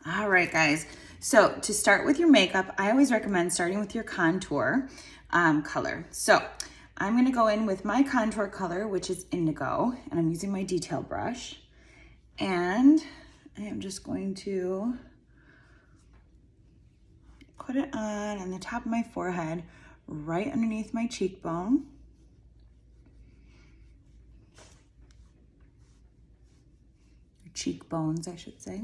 All right, guys. So to start with your makeup, I always recommend starting with your contour color. So I'm gonna go in with my contour color, which is indigo, and I'm using my detail brush. And I am just going to put it on the top of my forehead, right underneath my cheekbone. Cheekbones, I should say.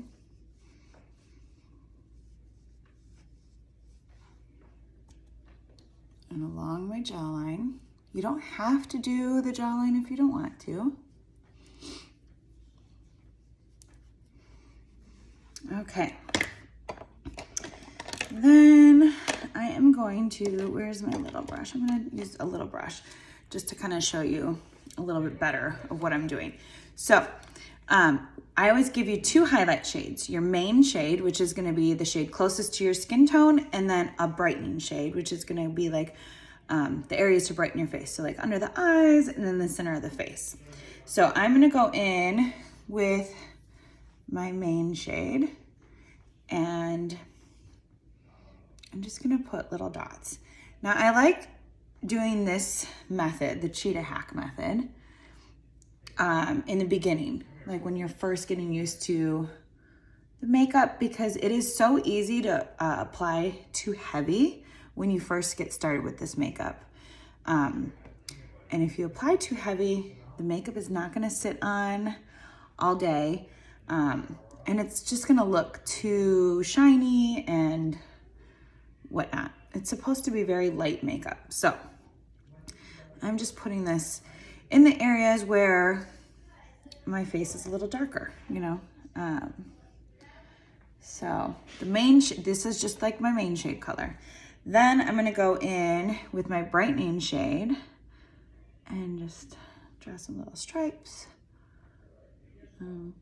And along my jawline. You don't have to do the jawline if you don't want to. Okay. Then I am going to, where's my little brush? I'm gonna use a little brush just to kind of show you a little bit better of what I'm doing. So I always give you two highlight shades. Your main shade, which is gonna be the shade closest to your skin tone, and then a brightening shade, which is gonna be like the areas to brighten your face. So like under the eyes and then the center of the face. So I'm gonna go in with my main shade and I'm just gonna put little dots. Now I like doing this method, the cheetah hack method, in the beginning, like when you're first getting used to the makeup, because it is so easy to apply too heavy when you first get started with this makeup. And if you apply too heavy, the makeup is not gonna sit on all day. And it's just gonna look too shiny and whatnot. It's supposed to be very light makeup. So I'm just putting this in the areas where my face is a little darker, you know? So the main, this is just like my main shade color. Then I'm gonna go in with my brightening shade and just draw some little stripes. And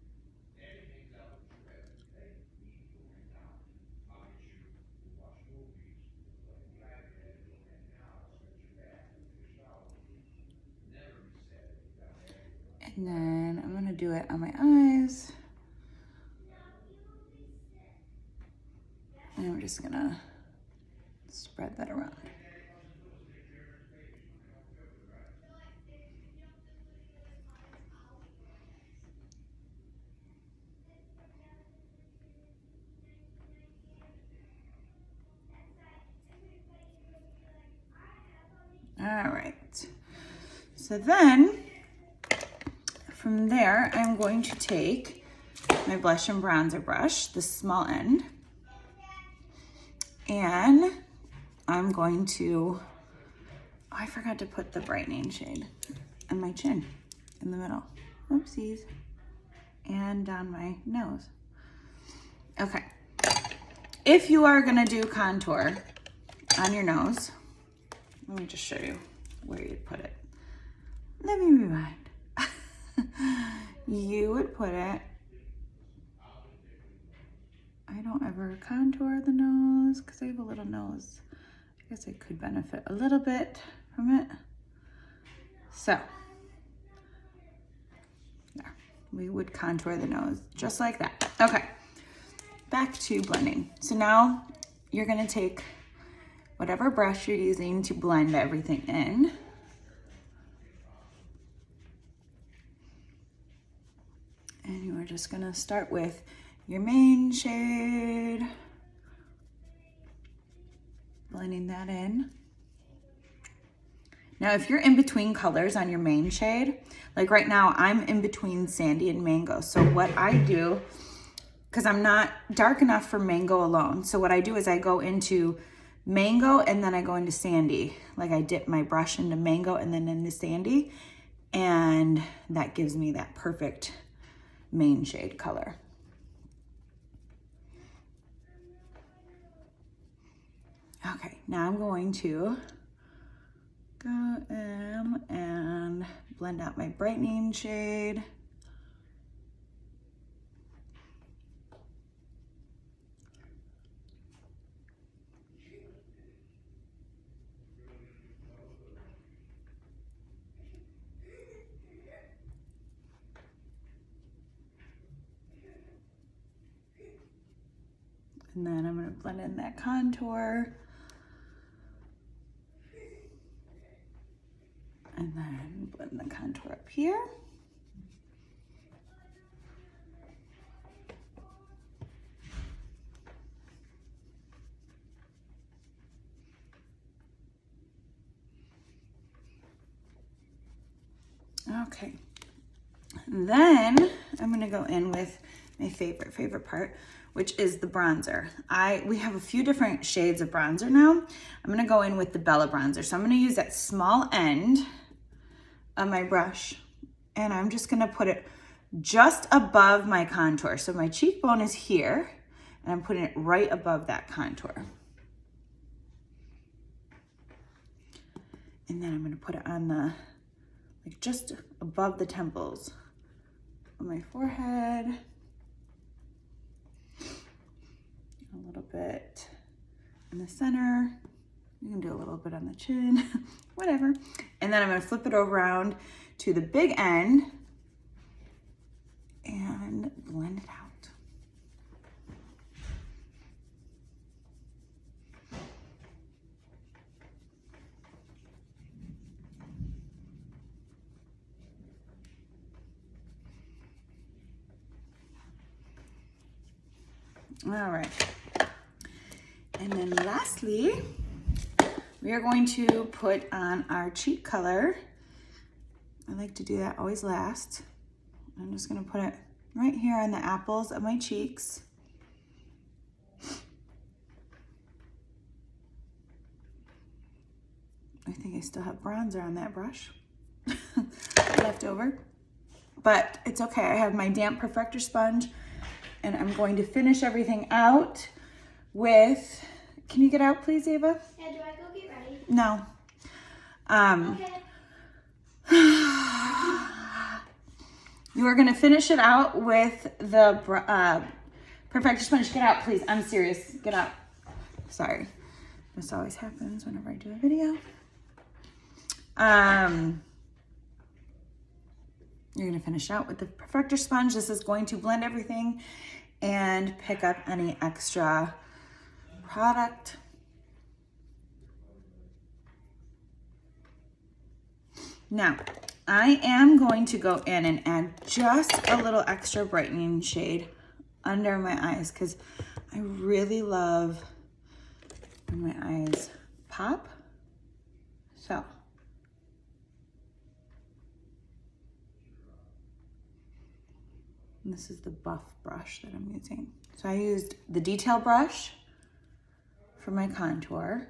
then I'm gonna do it on my eyes. And we're just gonna spread that around. All right. So then from there, I'm going to take my blush and bronzer brush, the small end, and I'm going to, oh, I forgot to put the brightening shade on my chin in the middle. Oopsies. And down my nose. Okay. If you are gonna do contour on your nose, let me just show you where you'd put it. Let me rewind. You would put it, I don't ever contour the nose because I have a little nose. I guess I could benefit a little bit from it. So, there, we would contour the nose just like that. Okay, back to blending. So now you're gonna take whatever brush you're using to blend everything in. And you are just gonna start with your main shade, blending that in. Now, if you're in between colors on your main shade, like right now, I'm in between Sandy and Mango. So what I do, because I'm not dark enough for Mango alone, so what I do is I go into Mango and then I go into Sandy. Like I dip my brush into Mango and then into Sandy, and that gives me that perfect main shade color. Okay, now I'm going to go in and blend out my brightening shade. And then I'm gonna blend in that contour. And then blend the contour up here. Okay. And then I'm gonna go in with my favorite part, which is the bronzer. We have a few different shades of bronzer now. I'm gonna go in with the Bella bronzer. So I'm gonna use that small end of my brush, and I'm just gonna put it just above my contour. So my cheekbone is here, and I'm putting it right above that contour. And then I'm gonna put it on the, like just above the temples on my forehead. A little bit in the center. You can do a little bit on the chin, whatever. And then I'm gonna flip it around to the big end and blend it out. All right. And then lastly, we are going to put on our cheek color. I like to do that always last. I'm just gonna put it right here on the apples of my cheeks. I think I still have bronzer on that brush left over, but it's okay. I have my damp perfector sponge, and I'm going to finish everything out with, can you get out please, Ava? Yeah, do I go get ready? No. Okay. You are gonna finish it out with the perfector sponge. Get out, please. I'm serious. Get out. Sorry. This always happens whenever I do a video. You're gonna finish out with the perfector sponge. This is going to blend everything and pick up any extra product. Now, I am going to go in and add just a little extra brightening shade under my eyes because I really love when my eyes pop. So, and this is the buff brush that I'm using. So I used the detail brush for my contour,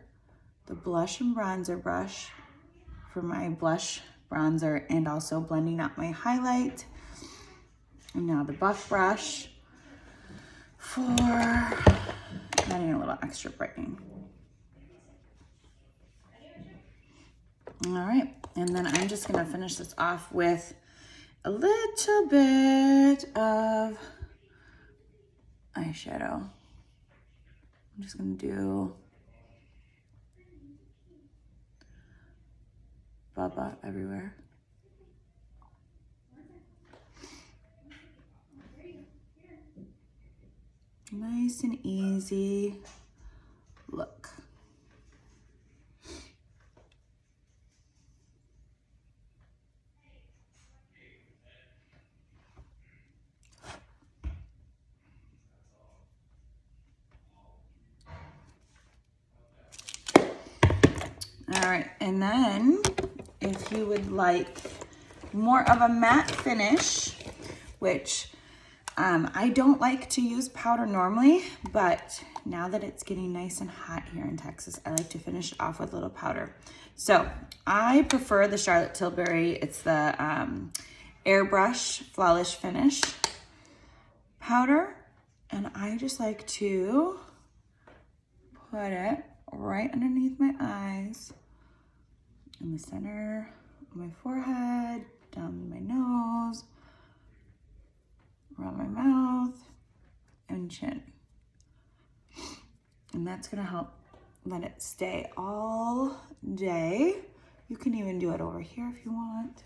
the blush and bronzer brush for my blush, bronzer, and also blending out my highlight. And now the buff brush for adding a little extra brightening. All right, and then I'm just gonna finish this off with a little bit of eyeshadow. I'm just gonna do Bubba everywhere. Nice and easy look. All right, and then if you would like more of a matte finish, which I don't like to use powder normally, but now that it's getting nice and hot here in Texas, I like to finish off with a little powder. So I prefer the Charlotte Tilbury. It's the Airbrush Flawless Finish powder, and I just like to put it right underneath my eyes, in the center of my forehead, down my nose, around my mouth, and chin. And that's gonna help let it stay all day. You can even do it over here if you want.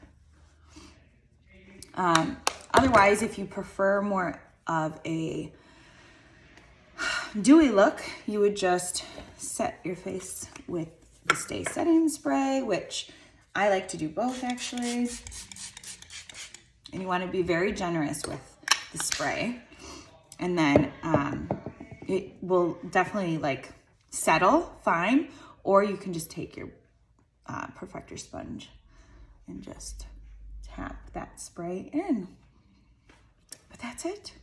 Otherwise, if you prefer more of a dewy look, you would just set your face with the Stay Setting Spray, which I like to do both actually. And you want to be very generous with the spray. And then it will definitely like settle fine, or you can just take your perfector sponge and just tap that spray in. But that's it.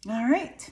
All right.